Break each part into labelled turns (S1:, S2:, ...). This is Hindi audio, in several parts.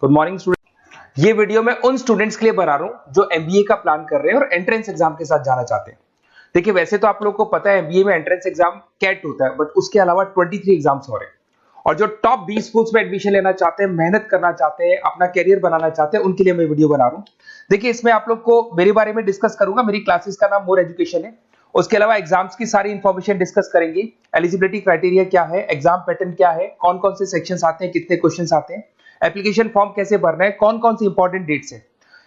S1: Good morning student. ये वीडियो मैं उन स्टूडेंट्स के लिए बना रहा हूं जो एमबीए का प्लान कर रहे हैं और एंट्रेंस एग्जाम के साथ जाना चाहते हैं। देखिए, वैसे तो आप लोगों को पता है एमबीए में एंट्रेंस एग्जाम कैट होता है, बट उसके अलावा 23 एग्जाम्स हो रहे हैं। और जो टॉप 20 स्कूल्स में एडमिशन लेना चाहते हैं, मेहनत करना चाहते हैं, अपना कैरियर बनाना चाहते हैं, उनके लिए मैं वीडियो बना रहा हूं। देखिए, इसमें आप लोग को मेरे बारे में डिस्कस करूंगा। मेरी क्लासेस का नाम मोर एजुकेशन है। उसके अलावा एग्जाम्स की सारी इंफॉर्मेशन डिस्कस करेंगे। एलिजिबिलिटी क्राइटेरिया क्या है, एग्जाम पैटर्न क्या है, कौन कौन से सेक्शंस आते हैं, कितने क्वेश्चंस आते हैं, एप्लीकेशन फॉर्म कैसे भरना है, कौन कौन सी इंपॉर्टेंट डेट्स है,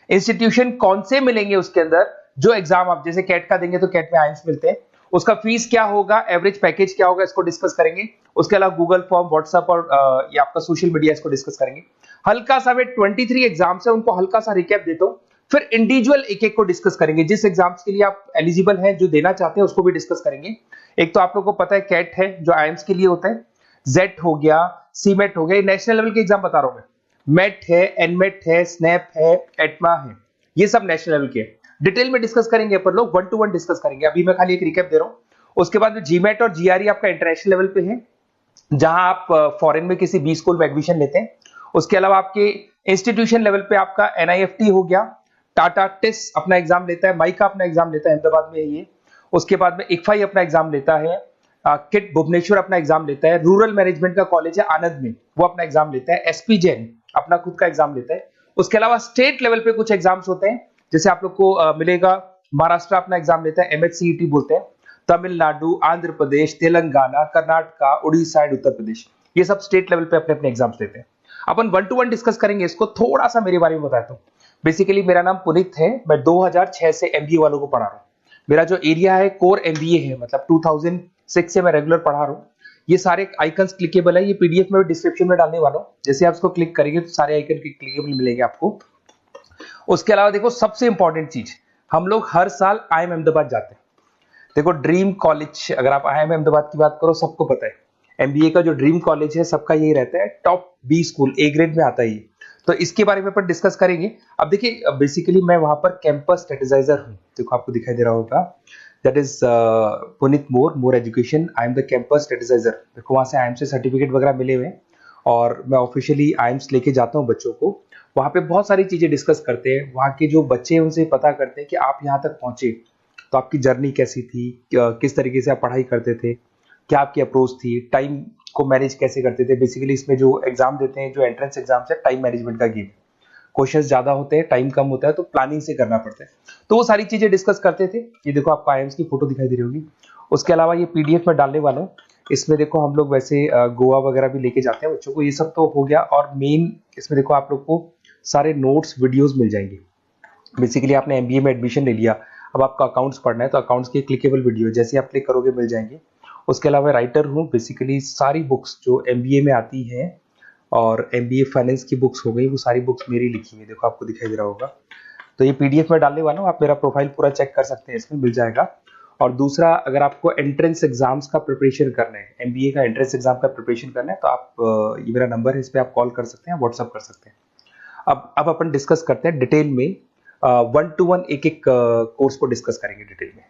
S1: इंस्टीट्यूशन कौन से मिलेंगे उसके अंदर, जो एग्जाम आप जैसे कैट का देंगे तो कैट में आइम्स मिलते हैं, उसका फीस क्या होगा, एवरेज पैकेज क्या होगा, इसको डिस्कस करेंगे। उसके अलावा गूगल फॉर्म, व्हाट्सएप और ये आपका सोशल मीडिया, इसको डिस्कस करेंगे। हल्का सा वे 23 एग्जाम्स है, उनको हल्का सा रिकैप देता हूं, फिर इंडिविजुअल एक एक को डिस्कस करेंगे। जिस एग्जाम्स के लिए आप एलिजिबल हैं, जो देना चाहते हैं, उसको भी डिस्कस करेंगे। एक तो आप लोगों को पता है कैट है जो आईएम्स के लिए होता है, जेट हो गया, सीमेट हो गया, नेशनल लेवल के एग्जाम बता रहा हूं मैं। मेट है, एनमेट है, स्नैप है, एटमा है, ये सब नेशनल लेवल के। डिटेल में डिस्कस करेंगे अपन लोग, 1 to 1 डिस्कस करेंगे। अभी मैं खाली एक रिकैप दे रहा हूं। उसके बाद में जीमेट और जीआरई आपका इंटरनेशनल लेवल पे है, जहां आप फॉरेन में किसी बी स्कूल में एडमिशन लेते हैं। उसके अलावा आपके इंस्टीट्यूशन लेवल पे आपका एनआईएफटी हो गया, टाटा टिस अपना एग्जाम लेता है, माइका अपना एग्जाम लेता है, अहमदाबाद में है ये। उसके बाद में इक्फाई अपना एग्जाम लेता है, किट भुवनेश्वर अपना एग्जाम लेता है, रूरल मैनेजमेंट का कॉलेज है आनंद में, वो अपना एग्जाम लेता है, एसपी जैन अपना खुद का एग्जाम लेता है। उसके अलावा स्टेट लेवल पे कुछ एग्जाम्स होते हैं, जैसे आप लोग को मिलेगा, महाराष्ट्र अपना एग्जाम लेता है, एमएचसीईटी बोलते हैं, तमिलनाडु, आंध्र प्रदेश, तेलंगाना, कर्नाटका, उड़ीसा एंड उत्तर प्रदेश, ये सब स्टेट लेवल पे अपने अपने एग्जाम्स लेते हैं। अपन 1 to 1 डिस्कस करेंगे। इसको थोड़ा सा मेरे बारे में बताता हूँ। बेसिकली मेरा नाम पुनीत है, मैं 2006 से एमबीए वालों को पढ़ा रहा हूँ। मेरा जो एरिया है कोर एमबीए है, मतलब 2006 से मैं रेगुलर पढ़ा रहा हूँ। ये सारे आइकन्स क्लिकेबल है, ये पीडीएफ में डिस्क्रिप्शन में डालने वाला हूँ। जैसे आप इसको क्लिक करेंगे तो सारे आइकन क्लिकेबल मिलेंगे आपको। उसके अलावा देखो, सबसे इंपॉर्टेंट चीज, हम लोग हर साल आईएम अहमदाबाद जाते हैं। देखो, ड्रीम कॉलेज, अगर आप आईएम अहमदाबाद की बात करो, सबको पता है एमबीए का जो ड्रीम कॉलेज है सबका यही रहता है, top B school, A grade में आता है ये। तो इसके बारे में अपन डिस्कस करेंगे। अब देखिए, बेसिकली मैं वहां पर कैंपस स्ट्रेटेजाइजर हूँ। देखो, आपको दिखाई दे रहा होगा, that is Puneet more education, I am the campus strategiser. देखो, वहां से आईएम से सर्टिफिकेट वगैरह मिले हुए हैं और मैं ऑफिशियली आईएम्स लेके जाता हूँ बच्चों को। वहां पे बहुत सारी चीजें डिस्कस करते हैं, वहां के जो बच्चे हैं उनसे पता करते हैं कि आप यहाँ तक पहुंचे तो आपकी जर्नी कैसी थी, किस तरीके से आप पढ़ाई करते थे, क्या आपकी अप्रोच थी, टाइम को मैनेज कैसे करते थे। बेसिकली इसमें जो एग्जाम देते हैं, जो एंट्रेंस एग्जाम्स है, टाइम मैनेजमेंट का गेम। क्वेश्चंस ज्यादा होते हैं, टाइम कम होता है, तो प्लानिंग से करना पड़ता है। तो वो सारी चीजें डिस्कस करते थे। ये देखो, आपको आईएम्स की फोटो दिखाई दे रही होगी। उसके अलावा ये पीडीएफ में डालने वाला हूँ। इसमें देखो, हम लोग वैसे गोवा वगैरह भी लेके जाते हैं बच्चों को। ये सब तो हो गया, और मेन इसमें देखो आप लोग को सारे नोट्स, वीडियोज मिल जाएंगे। बेसिकली आपने एमबीए में एडमिशन ले लिया, अब आपका अकाउंट्स पढ़ना है, तो अकाउंट्स की क्लिकेबल वीडियो जैसे आप क्लिक करोगे मिल जाएंगे। उसके अलावा राइटर हूँ, बेसिकली सारी बुक्स जो एमबीए में आती हैं और एमबीए फाइनेंस की बुक्स हो गई, वो सारी बुक्स मेरी लिखी हुई, देखो आपको दिखाई दे रहा होगा। तो ये पीडीएफ में डालने वाला हूँ, आप मेरा प्रोफाइल पूरा चेक कर सकते हैं, इसमें मिल जाएगा। और दूसरा, अगर आपको एंट्रेंस एग्जाम्स का प्रिपरेशन करना है, एमबीए का एंट्रेंस एग्जाम का प्रिपरेशन करना है, तो आप ये मेरा नंबर है, इस पर आप कॉल कर सकते हैं, व्हाट्सअप कर सकते हैं। अब अपन डिस्कस करते हैं डिटेल में, 1 to 1 एक एक कोर्स को डिस्कस करेंगे डिटेल में।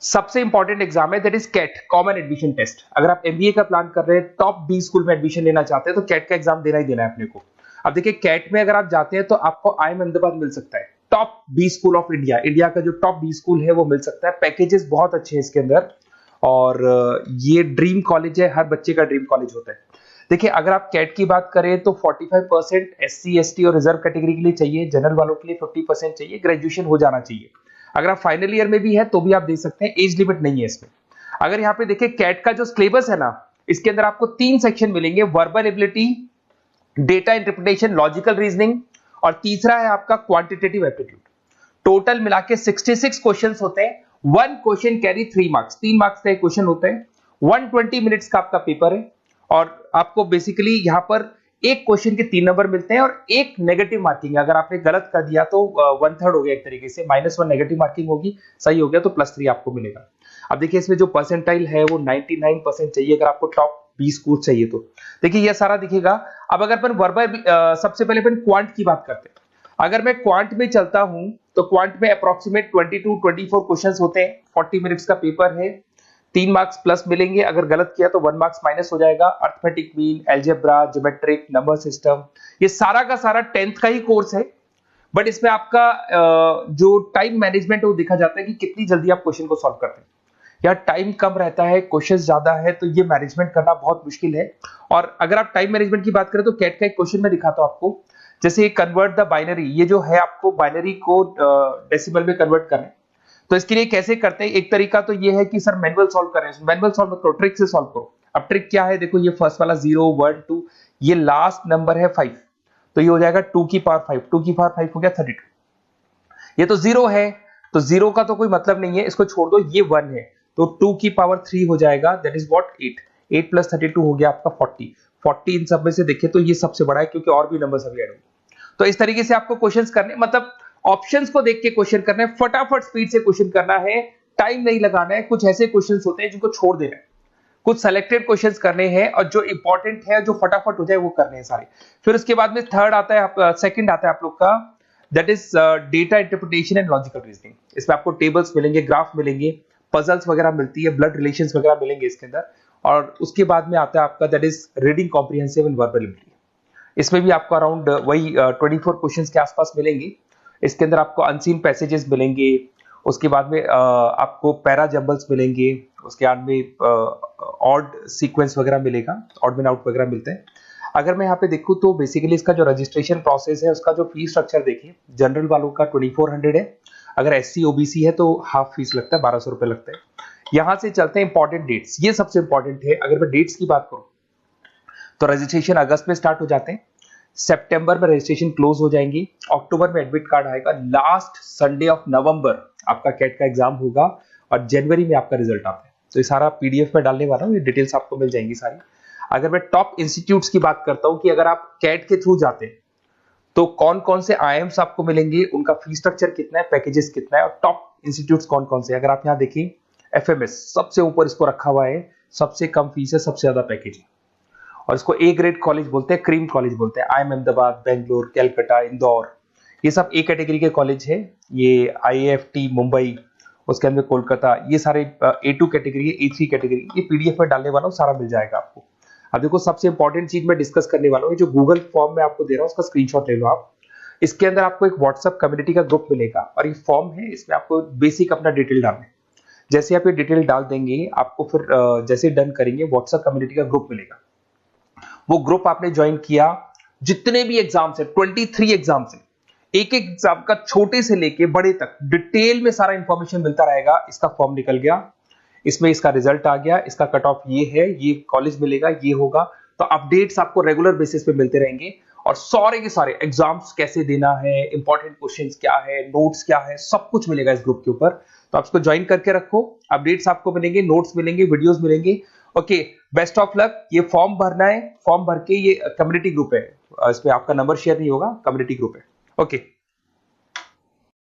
S1: सबसे इंपॉर्टेंट एग्जाम है, that is CAT, common admission test. अगर आप एमबीए का प्लान कर रहे हैं, टॉप बी स्कूल में एडमिशन लेना चाहते हैं, तो कैट का एग्जाम देना ही देना है अपने को। अब देखिए, कैट में अगर आप जाते हैं तो आपको आईएम अहमदाबाद मिल सकता है, top B school of India, India का जो टॉप बी स्कूल है वो मिल सकता है। पैकेजेस बहुत अच्छे हैं इसके अंदर, और ये ड्रीम कॉलेज है, हर बच्चे का ड्रीम कॉलेज होता है। देखिए, अगर आप कैट की बात करें तो 45% एससी एसटी और रिजर्व कैटेगरी के लिए चाहिए, जनरल वालों के लिए 50% चाहिए, ग्रेजुएशन हो जाना चाहिए। अगर आप फाइनल ईयर में भी है तो भी आप दे सकते हैं, एज लिमिट नहीं है इसमें। अगर यहाँ पे देखिए, कैट का जो सिलेबस है ना, इसके अंदर आपको 3 सेक्शन मिलेंगे, verbal ability, data interpretation, logical reasoning, और तीसरा है आपका क्वांटिटेटिव एप्टीट्यूड। टोटल मिला के 66 क्वेश्चंस होते हैं। 1 क्वेश्चन कैरी 3 मार्क्स, 3 मार्क्स का एक क्वेश्चन होता है। 120 मिनट्स का आपका पेपर है, और आपको बेसिकली यहाँ पर एक क्वेश्चन के 3 नंबर मिलते हैं और एक नेगेटिव मार्किंग है। अगर आपने गलत कर दिया तो 1/3 हो गया, एक तरीके से -1 नेगेटिव मार्किंग होगी, सही हो गया तो +3 आपको मिलेगा। अब देखिए, इसमें जो परसेंटाइल है वो 99% चाहिए, अगर आपको टॉप 20 स्कोर चाहिए तो। देखिए, ये सारा दिखेगा। अब अगर अपन वर्बल, सबसे पहले अपन क्वांट की बात करते हैं। अगर मैं क्वांट में चलता हूं तो क्वांट में अप्रोक्सीमेट 22-24 क्वेश्चंस होते हैं, 40 मिनट्स का पेपर है, 3 मार्क्स प्लस मिलेंगे, अगर गलत किया तो 1 मार्क्स माइनस हो जाएगा। Arithmetic mean, algebra, geometric, number system, ये सारा का सारा 10th का ही कोर्स है, बट इसमें आपका जो टाइम मैनेजमेंट है वो देखा जाता है कि कितनी जल्दी आप क्वेश्चन को सॉल्व करते हैं। या टाइम कम रहता है, क्वेश्चन ज्यादा है, तो ये मैनेजमेंट करना बहुत मुश्किल है। और अगर आप टाइम मैनेजमेंट की बात करें तो कैट का एक क्वेश्चन मैं दिखाता हूं आपको, जैसे कन्वर्ट द बाइनरी, ये जो है आपको बाइनरी को डेसिमल में कन्वर्ट करना है। तो इसके लिए कैसे करते हैं, एक तरीका तो ये है कि सर मैनुअल सॉल्व करें, मैनुअल सॉल्व करो, ट्रिक से सॉल्व करो। अब ट्रिक क्या है, देखो ये फर्स्ट वाला 0 1 2, ये लास्ट नंबर है 5, तो ये हो जाएगा 2 की पावर 5, 2 की पावर 5 हो गया 32। ये तो 0 है, तो 0 का तो कोई मतलब नहीं है, इसको छोड़ दो, ये 1 है, तो 2 की पावर 3 हो जाएगा, दैट इज व्हाट 8, 8 प्लस 32 हो गया आपका 40। 40 इन सब में से देखिए तो ये सबसे बड़ा है, क्योंकि और भी नंबर सभी ऐड होंगे। तो इस तरीके से आपको क्वेश्चंस करने, मतलब ऑप्शंस को देख के क्वेश्चन करना है, फटाफट स्पीड से क्वेश्चन करना है, टाइम नहीं लगाना है। कुछ ऐसे क्वेश्चंस होते हैं जिनको छोड़ देना है, कुछ सेलेक्टेड क्वेश्चंस करने हैं, और जो इंपॉर्टेंट है, जो फटाफट हो जाए वो करने हैं सारे। फिर उसके बाद में थर्ड आता है, सेकंड आता है आप लोग का, that is data interpretation and logical reasoning. इसमें आपको टेबल्स मिलेंगे, ग्राफ मिलेंगे, पजल्स वगैरह मिलती है, ब्लड रिलेशंस वगैरह मिलेंगे इसके अंदर। और उसके बाद में आता है आपका that is reading comprehensive and verbal ability. इसमें भी आपको अराउंड वही 24 क्वेश्चंस के आसपास मिलेंगे। इसके अंदर आपको अनसीन पैसेजेस मिलेंगे, उसके बाद में आपको पैरा जंबल्स मिलेंगे, उसके बाद में ऑड सीक्वेंस वगैरह मिलेगा, ऑड मैन आउट वगैरह मिलते हैं। अगर मैं यहाँ पे देखूँ तो बेसिकली इसका जो रजिस्ट्रेशन प्रोसेस है, उसका जो फीस स्ट्रक्चर देखिए, जनरल वालों का 2400 है, अगर एससी ओबीसी है तो हाफ फीस लगता है, 1200 रुपए लगता है। यहां से चलते हैं इंपॉर्टेंट डेट्स, ये सबसे इंपॉर्टेंट है। अगर मैं डेट्स की बात करूं तो रजिस्ट्रेशन अगस्त में स्टार्ट हो जाते हैं, सितंबर में रजिस्ट्रेशन क्लोज हो जाएंगी, अक्टूबर में एडमिट कार्ड आएगा, लास्ट संडे ऑफ नवंबर आपका कैट का एग्जाम होगा, और जनवरी में आपका रिजल्ट आता है। तो ये सारा पीडीएफ में डालने वाला हूँ, ये डिटेल्स आपको मिल जाएंगी सारी। अगर मैं टॉप इंस्टीट्यूट्स की बात करता हूँ कि अगर आप कैट के थ्रू जाते हैं तो कौन कौन से आईएम्स आपको मिलेंगे, उनका फीस स्ट्रक्चर कितना है, पैकेजेस कितना है, और टॉप इंस्टीट्यूट्स कौन कौन से। अगर आप यहाँ देखिए एफएमएस सबसे ऊपर इसको रखा हुआ है, सबसे कम फीस है, सबसे ज्यादा पैकेज है, और इसको ए ग्रेड कॉलेज बोलते हैं, क्रीम कॉलेज बोलते हैं। आईएम अहमदाबाद, बेंगलोर, कैलकाटा, इंदौर, ये सब ए कैटेगरी के कॉलेज है। ये आईएफटी मुंबई, उसके अंदर कोलकाता, ये सारे A2 कैटेगरी है, A3 कैटेगरी। ये पीडीएफ में डालने वाला हूँ, सारा मिल जाएगा आपको। अब देखो सबसे इंपॉर्टेंट चीज मैं डिस्कस करने वाला हूँ, जो गूगल फॉर्म में आपको दे रहा हूँ उसका स्क्रीनशॉट ले लो आप। इसके अंदर आपको एक व्हाट्सएप कम्युनिटी का ग्रुप मिलेगा, और ये फॉर्म है, इसमें आपको बेसिक अपना डिटेल डालना है। जैसे आप ये डिटेल डाल देंगे, आपको फिर जैसे डन करेंगे व्हाट्सएप कम्युनिटी का ग्रुप मिलेगा। वो ग्रुप आपने ज्वाइन किया, जितने भी एग्जाम्स है, 23 एग्जाम्स है, एक एक एग्जाम का छोटे से लेके बड़े तक डिटेल में सारा इंफॉर्मेशन मिलता रहेगा। इसका फॉर्म निकल गया, इसमें इसका रिजल्ट आ गया, इसका कट ऑफ ये है, ये कॉलेज मिलेगा, ये होगा। तो अपडेट्स आपको रेगुलर बेसिस पे मिलते रहेंगे, और सारे के सारे एग्जाम्स कैसे देना है, इंपॉर्टेंट क्वेश्चंस क्या है, नोट्स क्या है, सब कुछ मिलेगा इस ग्रुप के ऊपर। तो आप इसको ज्वाइन करके रखो, अपडेट्स आपको मिलेंगे, नोट्स मिलेंगे, वीडियोस मिलेंगे। Okay, best of luck. ये फॉर्म भरना है, फॉर्म भर के, ये कम्युनिटी ग्रुप है, इसमें आपका नंबर शेयर नहीं होगा, कम्युनिटी ग्रुप है। ओके।